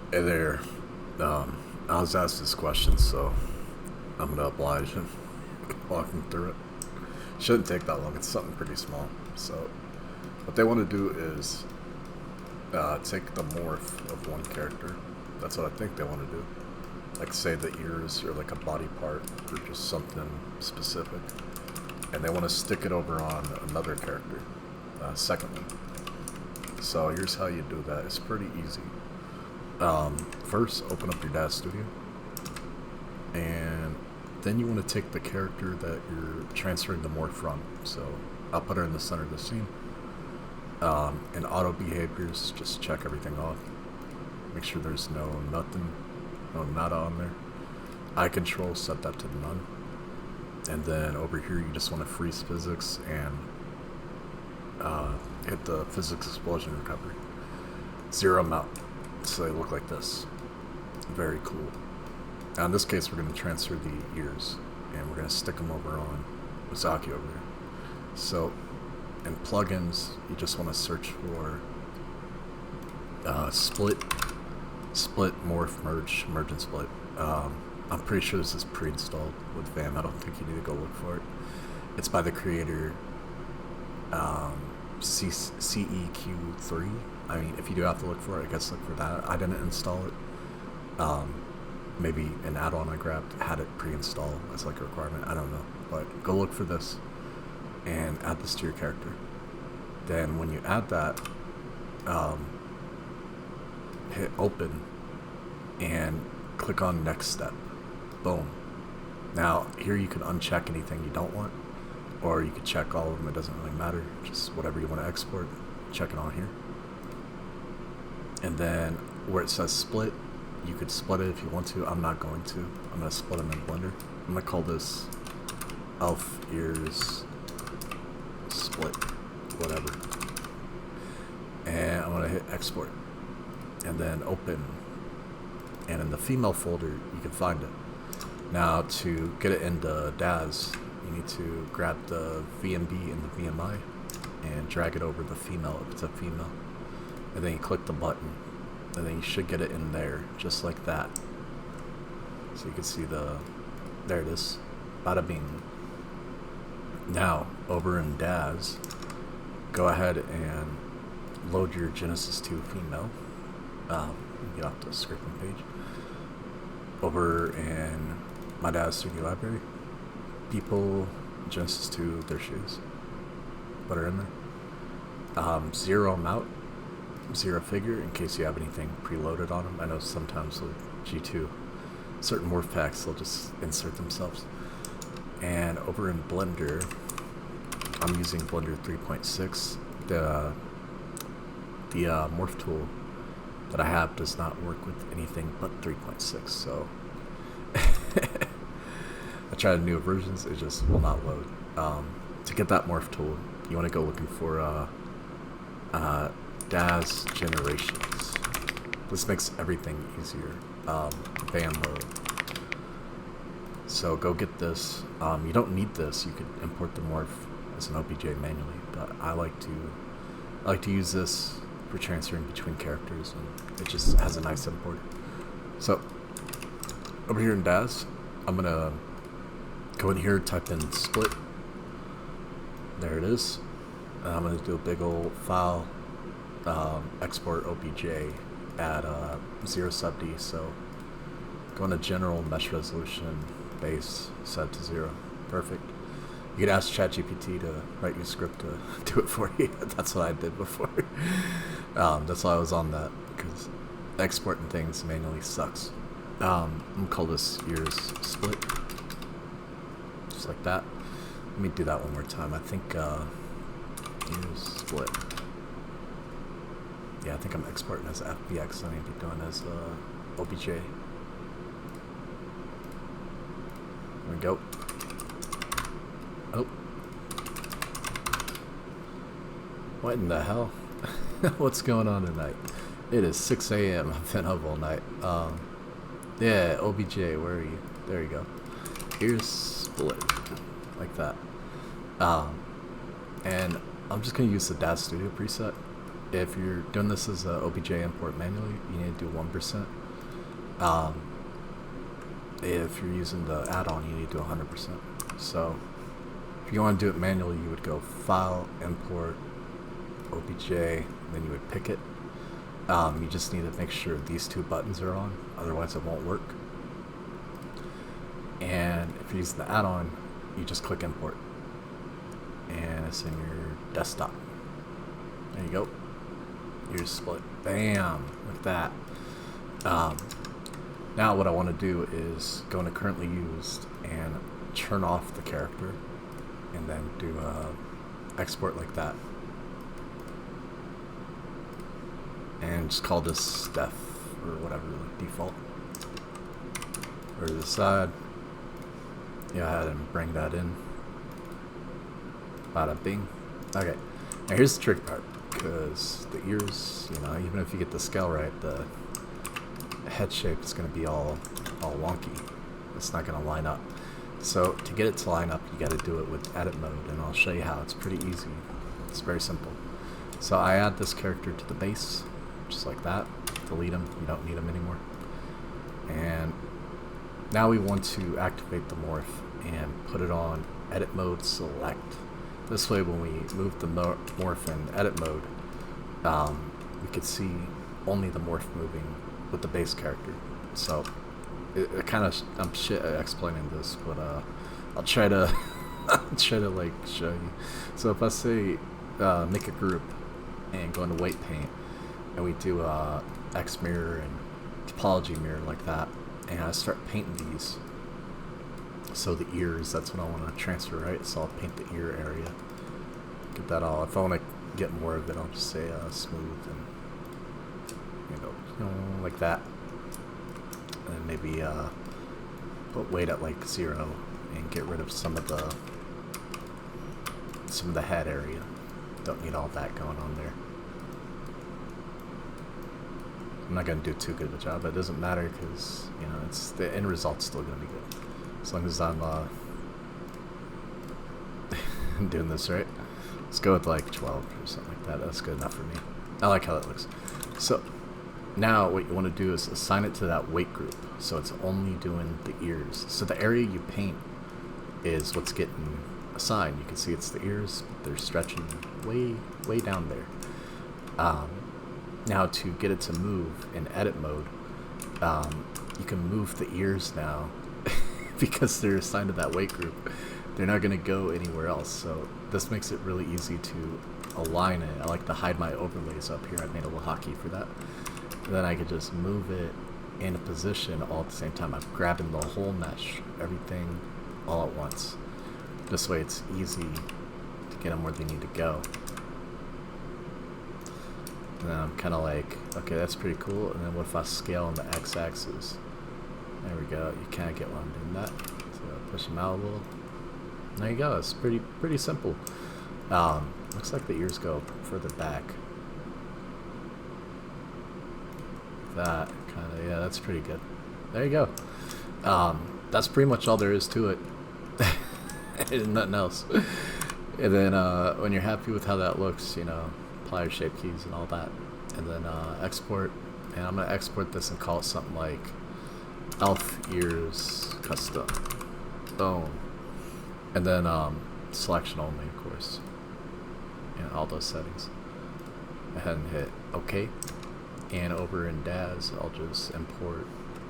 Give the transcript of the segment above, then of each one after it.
Hey there. I was asked this question, so I'm gonna oblige and walk him through it. Shouldn't take that long. It's something pretty small. So, what they want to do is take the morph of one character. That's what I think they want to do. Like, say the ears or like a body part or just something specific, and they want to stick it over on another character. Second one. So here's how you do that. It's pretty easy. First, open up your Daz Studio, and then you want to take the character that you're transferring the morph from. So I'll put her in the center of the scene. In auto behaviors, just check everything off. Make sure there's no nothing, no nada on there. Eye control, set that to none. And then over here, you just want to freeze physics and hit the physics explosion recovery. Zero them out. So they look like this. Very cool. Now in this case, we're going to transfer the ears, and we're going to stick them over on Uzaki over there. So in plugins, you just want to search for split, morph, merge and split. I'm pretty sure this is pre-installed with VAM. I don't think you need to go look for it. It's by the creator CEQ3. I mean, if you do have to look for it, I guess look for that. I didn't install it. Maybe an add-on I grabbed had it pre-installed as like a requirement. I don't know. But go look for this and add this to your character. Then when you add that, hit open and click on next step. Boom. Now here you can uncheck anything you don't want, or you could check all of them. It doesn't really matter. Just whatever you want to export, check it on here. And then where it says split, you could split it if you want to. I'm not going to. I'm going to split them in Blender. I'm going to call this elf ears split, whatever. And I'm going to hit export. And then open. And in the female folder, you can find it. Now to get it into Daz, you need to grab the VMB and the VMI and drag it over the female if it's a female. And then you click the button, and then you should get it in there, just like that. So you can see there it is, bada bing. Now, over in Daz, go ahead and load your Genesis 2 female. Get off the scripting page. Over in my Daz Studio library, people, Genesis 2, their shoes. Put her in there. Zero them out. Zero figure in case you have anything preloaded on them. I know sometimes with G2, certain morph packs they'll just insert themselves. And over in Blender, I'm using Blender 3.6. The morph tool that I have does not work with anything but 3.6. So I tried newer versions, it just will not load. To get that morph tool, you want to go looking for Daz generations. This makes everything easier. Van mode. So go get this. You don't need this. You could import the morph as an OBJ manually, but I like to use this for transferring between characters, and it just has a nice import. So over here in Daz, I'm gonna go in here, type in split. There it is. And I'm gonna do a big old file. Export OBJ at 0 sub D. So go into general mesh resolution, base, set to 0. Perfect. You could ask ChatGPT to write you a script to do it for you. That's what I did before. That's why I was on that, because exporting things manually sucks. I'm gonna call this ears split, just like that. Let me do that one more time. I think ears split. Yeah, I think I'm exporting as FBX. I need to be doing as OBJ. There we go. Oh. What in the hell? What's going on tonight? It is 6 a.m. I've been up all night. Yeah, OBJ, where are you? There you go. Here's split. Like that. And I'm just going to use the Daz Studio preset. if you're doing this as a OBJ import manually, you need to do 1%. If you're using the add-on, you need to do 100%. So if you want to do it manually, you would go File, Import, OBJ, then you would pick it. You just need to make sure these two buttons are on, otherwise it won't work. And if you're using the add-on, you just click Import. And it's in your desktop. There you go. You're split. Bam! Like that. Now what I want to do is go into currently used and turn off the character and then do export like that. And just call this def or whatever, like default. Or to the side. Go ahead and bring that in. Bada bing. Okay. Now here's the tricky part, because the ears, you know, even if you get the scale right, the head shape is going to be all wonky. It's not going to line up. So to get it to line up, you got to do it with edit mode, and I'll show you how. It's pretty easy. It's very simple. So I add this character to the base, just like that. Delete him. You don't need him anymore. And now we want to activate the morph and put it on edit mode select. This way when we move the morph in edit mode, we could see only the morph moving with the base character. So it kind of, I'm shit at explaining this, but I'll try to try to like show you. So if I say make a group and go into weight paint, and we do X mirror and topology mirror like that, and I start painting these. So the ears, that's what I want to transfer, right? So I'll paint the ear area. Get that all. If I want to get more of it, I'll just say smooth and like that. And maybe put weight at like 0 and get rid of some of the head area. Don't need all that going on there. I'm not going to do too good of a job, but it doesn't matter because, you know, it's the end result's still going to be good. As long as I'm doing this right. Let's go with like 12 or something like that. That's good enough for me. I like how that looks. So now what you want to do is assign it to that weight group. So it's only doing the ears. So the area you paint is what's getting assigned. You can see it's the ears. They're stretching way down there. Now to get it to move in edit mode, you can move the ears now because they're assigned to that weight group. They're not going to go anywhere else. So this makes it really easy to align it. I like to hide my overlays up here. I made a little hotkey for that. And then I could just move it into position all at the same time. I'm grabbing the whole mesh, everything all at once. This way it's easy to get them where they need to go. And then I'm kind of like, okay, that's pretty cool. And then what if I scale on the x-axis? There we go. You kind of get why I'm doing that. So push them out a little. There you go. It's pretty simple. Looks like the ears go further back. That kind of, yeah, that's pretty good. There you go. That's pretty much all there is to it. Nothing else. And then when you're happy with how that looks, you know, apply your shape keys and all that, and then export. And I'm gonna export this and call it something like elf ears custom. Boom. And then selection only, of course. And all those settings. Go ahead and hit OK. And over in Daz, I'll just import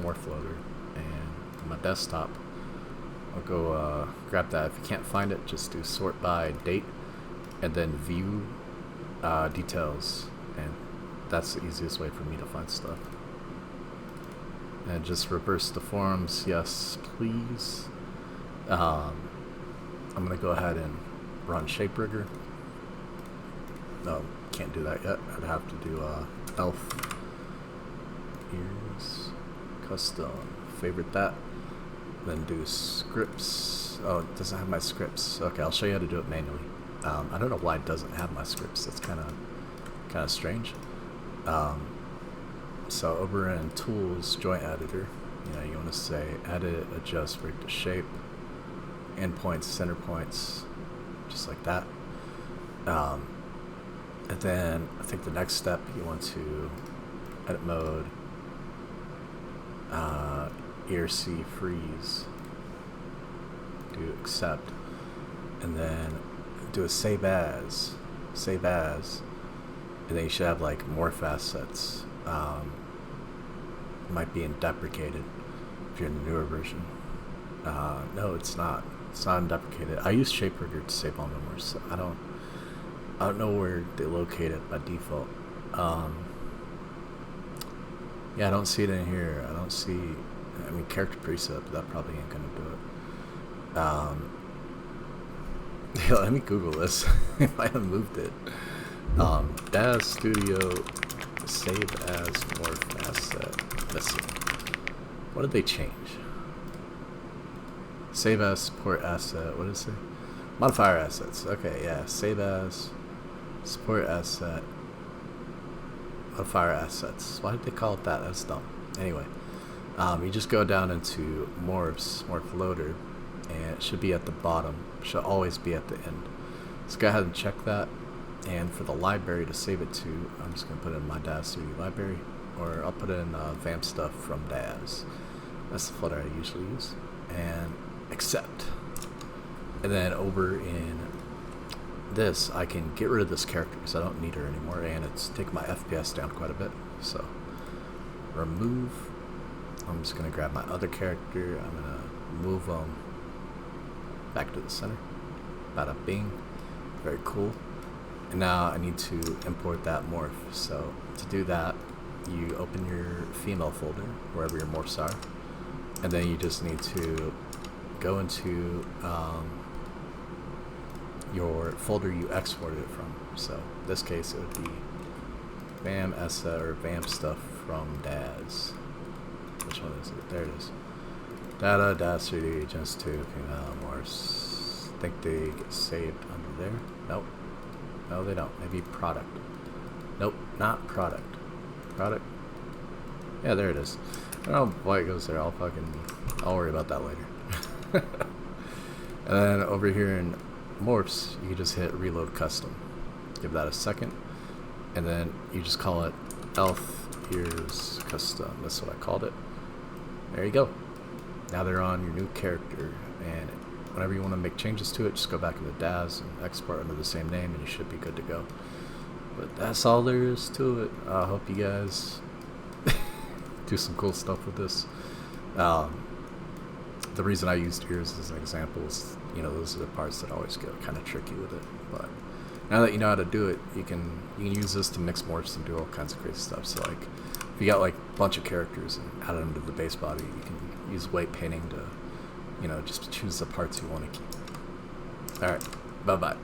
morph loader, and on my desktop, I'll go grab that. If you can't find it, just do sort by date, and then view details, and that's the easiest way for me to find stuff. And just reverse the forms, yes please. I'm gonna go ahead and run shape rigger. No, can't do that yet. I'd have to do elf ears custom, favorite that, then do scripts. Oh, it doesn't have my scripts. Okay, I'll show you how to do it manually. I don't know why it doesn't have my scripts. That's kind of strange. So over in tools, joint editor, you know, you want to say edit, adjust, break to shape, endpoints, center points, just like that. And then I think the next step you want to edit mode, ERC freeze, do accept, and then do a save as, and then you should have like morph assets. Might be in deprecated if you're in the newer version. No, it's not. It's not in deprecated. I use ShapeRigger to save all memories. So I don't know where they locate it by default. Yeah, I don't see it in here. I don't see. I mean, character preset, but that probably ain't gonna do it. Yeah, let me Google this. I might have moved it. Daz Studio save as morph asset missing. What did they change? Save as support asset. What is it? Modifier assets. Okay, yeah. Save as support asset. Modifier assets. Why did they call it that? That's dumb. Anyway, you just go down into morphs, morph loader, and it should be at the bottom. Should always be at the end. So go ahead and check that. And for the library to save it to, I'm just going to put it in my Daz Studio library, or I'll put it in vamp stuff from Daz. That's the folder I usually use. And accept. And then over in this, I can get rid of this character because I don't need her anymore, and it's taking my FPS down quite a bit. So remove. I'm just going to grab my other character. I'm going to move them back to the center. Bada bing. Very cool. And now I need to import that morph. So to do that, you open your female folder, wherever your morphs are, and then you just need to go into your folder you exported it from. So in this case, it would be vamp asset or vamp stuff from Daz. Which one is it? There it is. Data, Daz Studio, Agents 2, female morphs. I think they get saved under there. Nope. No, they don't. Maybe product. Nope, not product. Product. Yeah, there it is. I don't know why it goes there. I'll worry about that later. And then over here in morphs, you can just hit reload custom. Give that a second, and then you just call it elf ears custom. That's what I called it. There you go. Now they're on your new character, and whenever you want to make changes to it, just go back into Daz and export under the same name, and you should be good to go. But that's all there is to it. I hope you guys do some cool stuff with this. The reason I used ears as an example is, those are the parts that always get kind of tricky with it. But now that you know how to do it, you can use this to mix morphs and do all kinds of crazy stuff. So like, if you got like a bunch of characters and add them to the base body, you can use weight painting to, just choose the parts you want to keep. All right, bye bye.